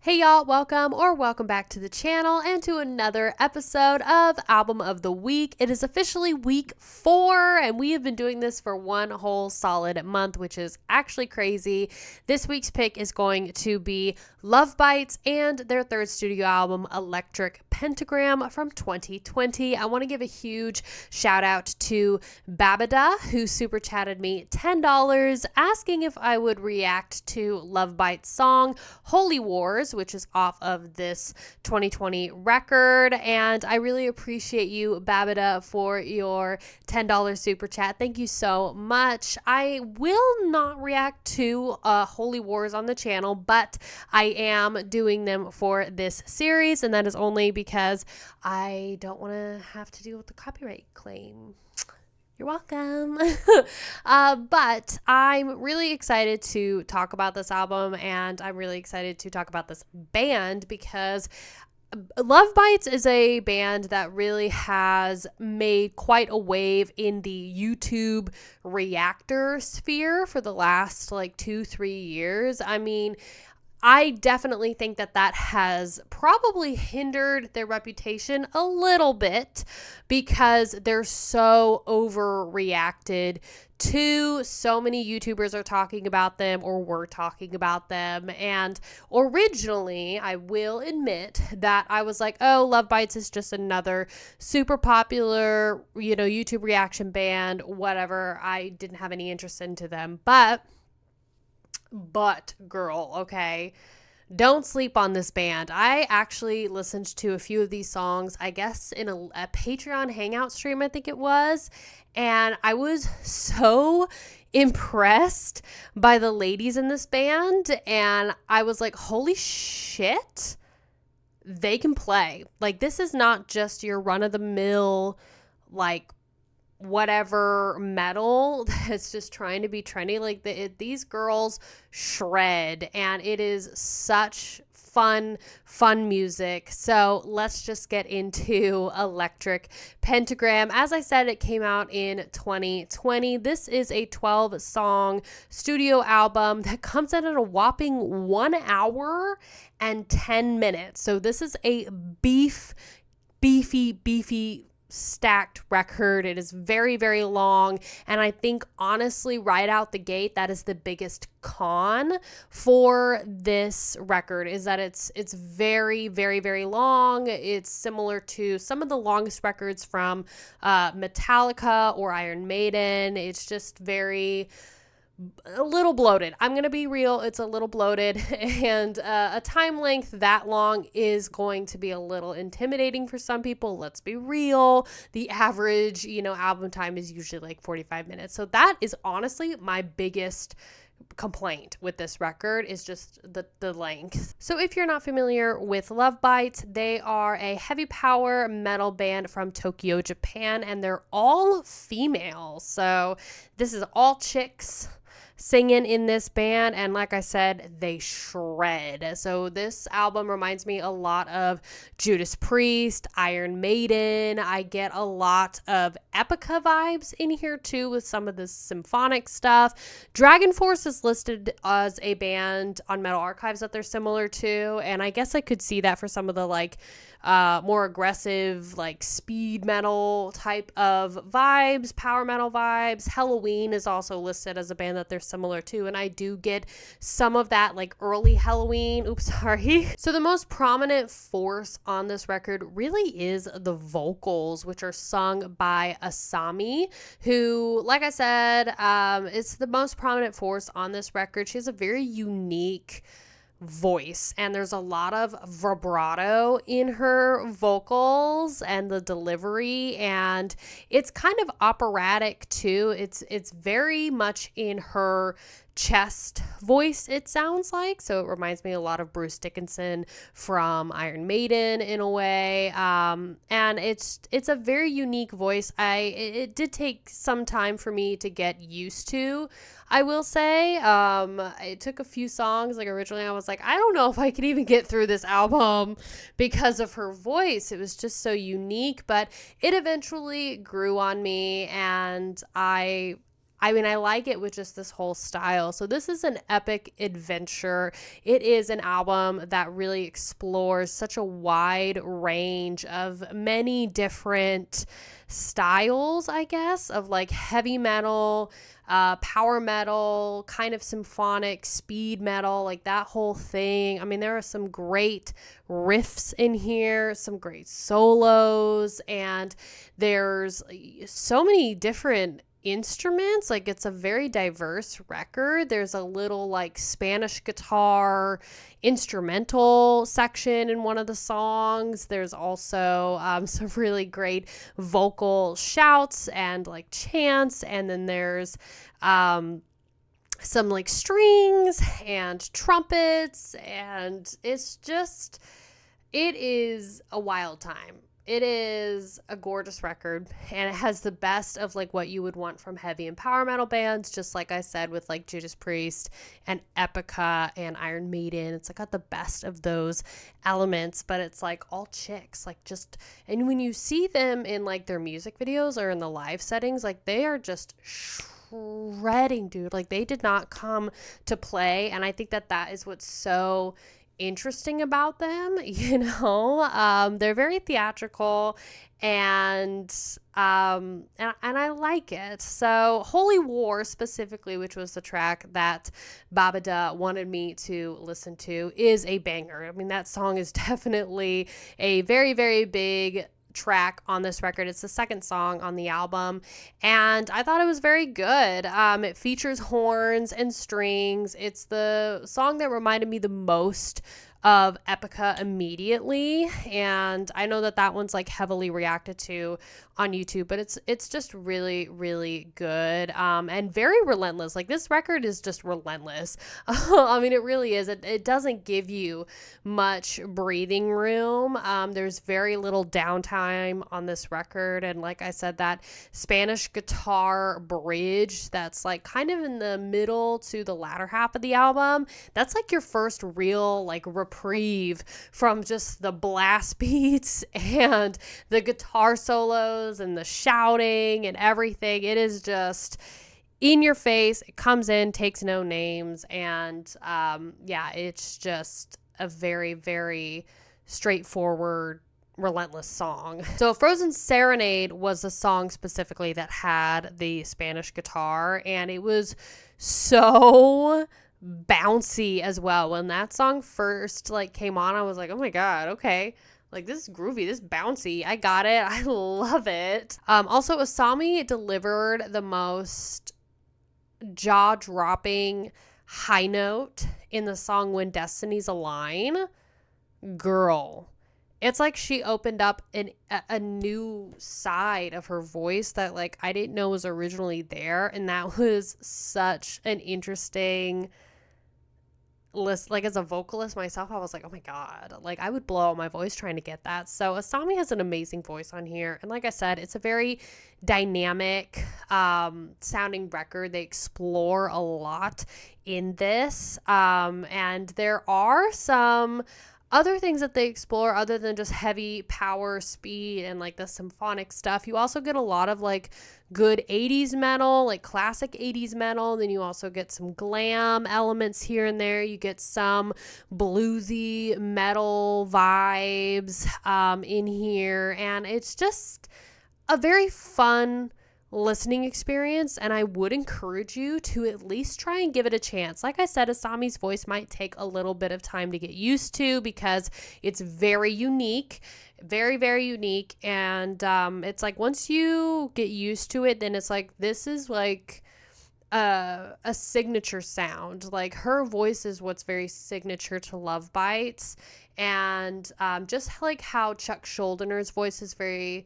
Hey y'all, welcome back to the channel and to another episode of Album of the Week. It is officially week 4 and we have been doing this for one whole solid month, which is actually crazy. This week's pick is going to be Lovebites and their third studio album, Electric Pentagram from 2020. I want to give a huge shout out to Babada, who super chatted me $10 asking if I would react to Lovebites' song Holy Wars, which is off of this 2020 record. And I really appreciate you, Babada, for your $10 super chat. Thank you so much. I will not react to Holy Wars on the channel, but I am doing them for this series, and that is only because I don't want to have to deal with the copyright claim. You're welcome. But I'm really excited to talk about this album, and I'm really excited to talk about this band because Lovebites is a band that really has made quite a wave in the YouTube reactor sphere for the last 2-3 years. I mean, I definitely think that has probably hindered their reputation a little bit because they're so overreacted to. So many YouTubers are talking about them or were talking about them. And originally, I will admit that I was like, oh, Lovebites is just another super popular, YouTube reaction band, whatever. I didn't have any interest into them. But girl, okay, don't sleep on this band. I actually listened to a few of these songs, I guess in a Patreon hangout stream, I think it was, and I was so impressed by the ladies in this band, and I was like, holy shit, they can play. This is not just your run-of-the-mill whatever metal that's just trying to be trendy. These girls shred, and it is such fun music. So let's just get into Electric Pentagram. As I said, it came out in 2020. This is a 12-song studio album that comes out at a whopping 1 hour and 10 minutes. So this is a beefy stacked record. It is very, very long, and I think honestly right out the gate that is the biggest con for this record, is that it's very, very, very long. It's similar to some of the longest records from Metallica or Iron Maiden. It's just a little bloated. I'm going to be real. It's a little bloated, and a time length that long is going to be a little intimidating for some people. Let's be real. The average, album time is usually 45 minutes. So that is honestly my biggest complaint with this record, is just the length. So if you're not familiar with Lovebites, they are a heavy power metal band from Tokyo, Japan, and they're all female. So this is all chicks singing in this band, and like I said, they shred. So this album reminds me a lot of Judas Priest, Iron Maiden. I get a lot of Epica vibes in here too with some of the symphonic stuff. Dragon Force is listed as a band on Metal Archives that they're similar to, and I guess I could see that for some of the more aggressive speed metal type of vibes, power metal vibes. Halloween is also listed as a band that they're similar to, and I do get some of that early Halloween. So the most prominent force on this record really is the vocals, which are sung by Asami, who, like I said, is the most prominent force on this record. She has a very unique voice, and there's a lot of vibrato in her vocals and the delivery, and it's kind of operatic too. It's very much in her chest voice, it sounds like. So it reminds me a lot of Bruce Dickinson from Iron Maiden in a way. And it's a very unique voice. It did take some time for me to get used to, I will say. It took a few songs. Originally I was like, I don't know if I could even get through this album because of her voice. It was just so unique, but it eventually grew on me, and I I mean, I like it with just this whole style. So this is an epic adventure. It is an album that really explores such a wide range of many different styles, I guess, of like heavy metal, power metal, kind of symphonic, speed metal, like that whole thing. I mean, there are some great riffs in here, some great solos, and there's so many different instruments. Like, it's a very diverse record. There's a little like Spanish guitar instrumental section in one of the songs. There's also some really great vocal shouts and like chants, and then there's some like strings and trumpets, and it is a wild time. It is a gorgeous record, and it has the best of like what you would want from heavy and power metal bands, just like I said with like Judas Priest and Epica and Iron Maiden. It's like got the best of those elements, but it's like all chicks, like just, and when you see them in like their music videos or in the live settings, like they are just shredding, dude. Like they did not come to play, and I think that is what's so interesting about them. They're very theatrical, and I like it. So Holy War specifically, which was the track that Babada wanted me to listen to, is a banger. I mean, that song is definitely a very, very big track on this record. It's the second song on the album, and I thought it was very good. It features horns and strings. It's the song that reminded me the most of Epica immediately, and I know that one's like heavily reacted to on YouTube, but it's just really, really good, and very relentless. Like this record is just relentless. I mean, it really is. It doesn't give you much breathing room. There's very little downtime on this record, and like I said, that Spanish guitar bridge that's like kind of in the middle to the latter half of the album, that's like your first real like reprieve from just the blast beats and the guitar solos and the shouting and everything. It is just in your face. It comes in, takes no names, and it's just a very, very straightforward, relentless song. So Frozen Serenade was a song specifically that had the Spanish guitar, and it was so bouncy as well. When that song first like came on, I was like, oh my god, okay, like this is groovy, this is bouncy, I got it, I love it. Also, Asami delivered the most jaw-dropping high note in the song When Destinies Align. Girl, it's like she opened up a new side of her voice that like I didn't know was originally there, and that was such an interesting list. Like as a vocalist myself, I was like, oh my god, like I would blow out my voice trying to get that. So Asami has an amazing voice on here, and like I said, it's a very dynamic sounding record. They explore a lot in this, and there are some other things that they explore other than just heavy power, speed, and like the symphonic stuff. You also get a lot of like good 80s metal, like classic 80s metal. Then you also get some glam elements here and there. You get some bluesy metal vibes in here, and it's just a very fun listening experience, and I would encourage you to at least try and give it a chance. Like I said, Asami's voice might take a little bit of time to get used to because it's very unique, very, very unique, and it's like once you get used to it, then it's like this is like a signature sound. Like her voice is what's very signature to Lovebites, and just like how Chuck Schuldiner voice is very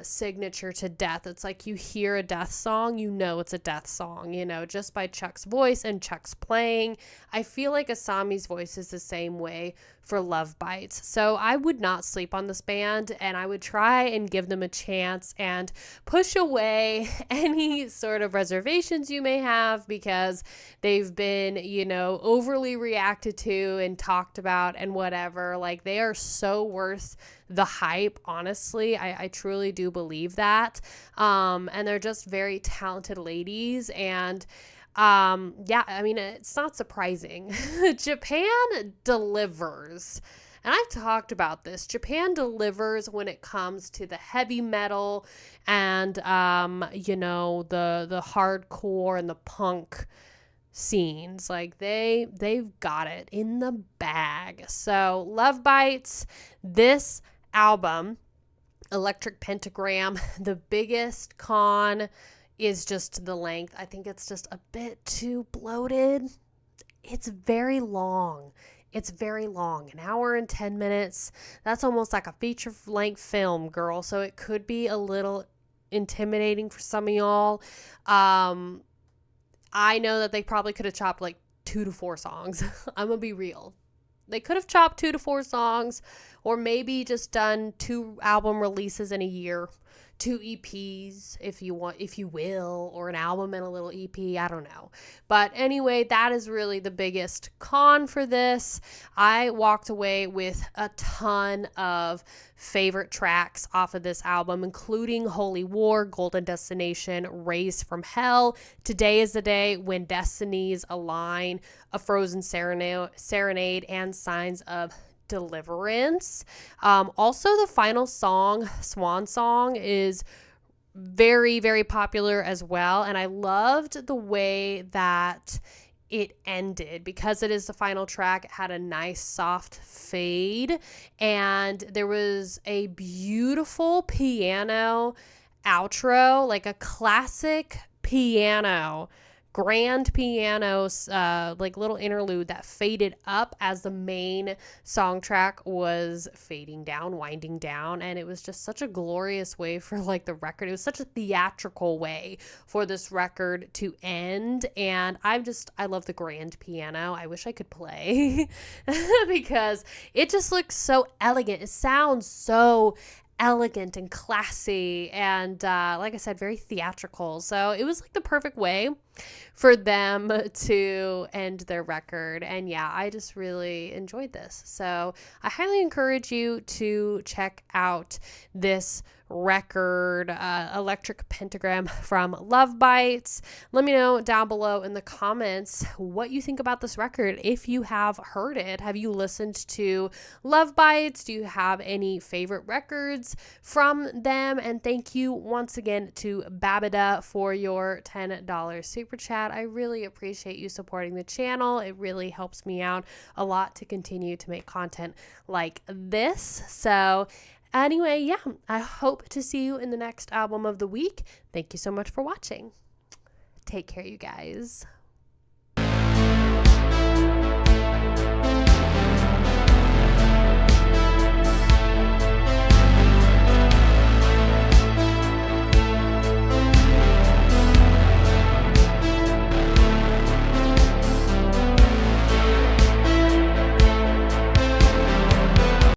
signature to Death. It's like you hear a Death song, you know it's a Death song, just by Chuck's voice and Chuck's playing. I feel like Asami's voice is the same way for Lovebites. So I would not sleep on this band, and I would try and give them a chance and push away any sort of reservations you may have, because they've been, overly reacted to and talked about and whatever. Like they are so worth the hype. Honestly, I truly do believe that. And they're just very talented ladies. And yeah, I mean, it's not surprising. Japan delivers. And I've talked about this. Japan delivers when it comes to the heavy metal and, you know, the hardcore and the punk scenes. Like they've got it in the bag. So Lovebites, this album, Electric Pentagram, the biggest con is just the length. I think it's just a bit too bloated. It's very long. It's very long, an hour and 10 minutes. That's almost like a feature-length film, girl. So it could be a little intimidating for some of y'all. I know that they probably could have chopped like 2 to 4 songs. I'm going to be real. They could have chopped 2 to 4 songs, or maybe just done 2 album releases in a year. 2 EPs, if you will, or an album and a little EP, I don't know. But anyway, that is really the biggest con for this. I walked away with a ton of favorite tracks off of this album, including Holy War, Golden Destination, Raised from Hell, Today is the Day, When Destinies Align, A Frozen Serenade, and Signs of Deliverance. Also, the final song, Swan Song, is very, very popular as well. And I loved the way that it ended because it is the final track. It had a nice soft fade, and there was a beautiful piano outro, like a classic piano, grand piano, like little interlude that faded up as the main song track was fading down, winding down. And it was just such a glorious way for like the record. It was such a theatrical way for this record to end. And I love the grand piano. I wish I could play because it just looks so elegant. It sounds so elegant and classy and like I said, very theatrical. So it was like the perfect way for them to end their record. And yeah, I just really enjoyed this. So I highly encourage you to check out this record, Electric Pentagram from Lovebites. Let me know down below in the comments what you think about this record. If you have heard it, have you listened to Lovebites? Do you have any favorite records from them? And thank you once again to Babida for your $10 super chat. I really appreciate you supporting the channel. It really helps me out a lot to continue to make content like this. So anyway, yeah, I hope to see you in the next album of the week. Thank you so much for watching. Take care, you guys.